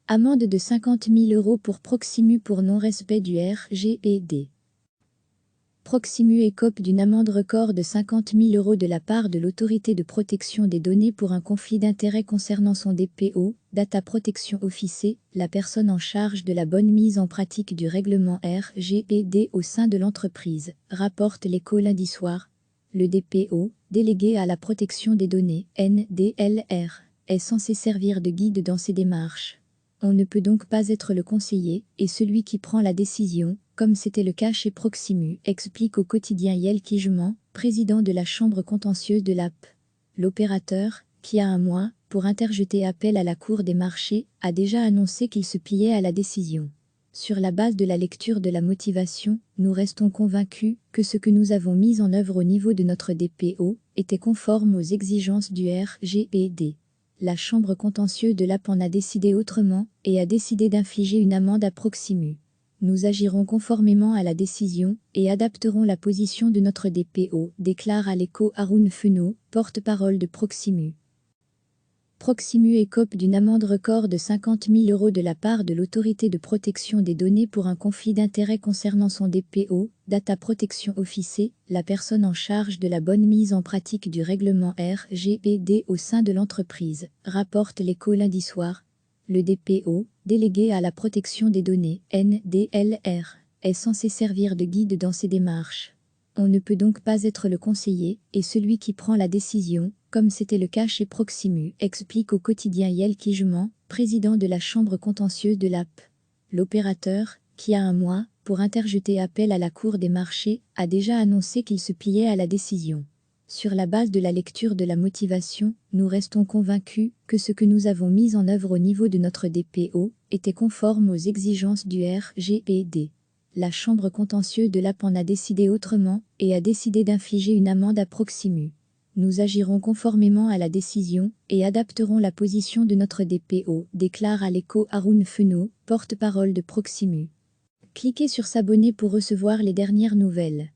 Amende de 50 000 € pour Proximus pour non-respect du RGPD. Proximus écope d'une amende record de 50 000 € de la part de l'Autorité de protection des données pour un conflit d'intérêts concernant son DPO, Data Protection Officer, la personne en charge de la bonne mise en pratique du règlement RGPD au sein de l'entreprise, rapporte l'Écho lundi soir. Le DPO, délégué à la protection des données, NDLR, est censé servir de guide dans ses démarches. On ne peut donc pas être le conseiller et celui qui prend la décision, comme c'était le cas chez Proximus, explique au quotidien Yelkijman, président de la chambre contentieuse de l'AP. L'opérateur, qui a un mois pour interjeter appel à la Cour des marchés, a déjà annoncé qu'il se pliait à la décision. Sur la base de la lecture de la motivation, nous restons convaincus que ce que nous avons mis en œuvre au niveau de notre DPO était conforme aux exigences du RGPD. La chambre contentieuse de l'AP en a décidé autrement et a décidé d'infliger une amende à Proximus. Nous agirons conformément à la décision et adapterons la position de notre DPO, déclare à l'Écho Haroun Fenot, porte-parole de Proximus. Proximus écope d'une amende record de 50 000 € de la part de l'Autorité de protection des données pour un conflit d'intérêts concernant son DPO, Data Protection Officer, la personne en charge de la bonne mise en pratique du règlement RGPD au sein de l'entreprise, rapporte l'Écho lundi soir. Le DPO, délégué à la protection des données, NDLR, est censé servir de guide dans ses démarches. On ne peut donc pas être le conseiller et celui qui prend la décision, comme c'était le cas chez Proximus, explique au quotidien Yelkijman, président de la chambre contentieuse de l'AP. L'opérateur, qui a un mois pour interjeter appel à la Cour des marchés, a déjà annoncé qu'il se pliait à la décision. Sur la base de la lecture de la motivation, nous restons convaincus que ce que nous avons mis en œuvre au niveau de notre DPO était conforme aux exigences du RGPD. La chambre contentieuse de l'AP en a décidé autrement et a décidé d'infliger une amende à Proximus. Nous agirons conformément à la décision et adapterons la position de notre DPO, déclare à l'Écho Haroun Fenot, porte-parole de Proximus. Cliquez sur s'abonner pour recevoir les dernières nouvelles.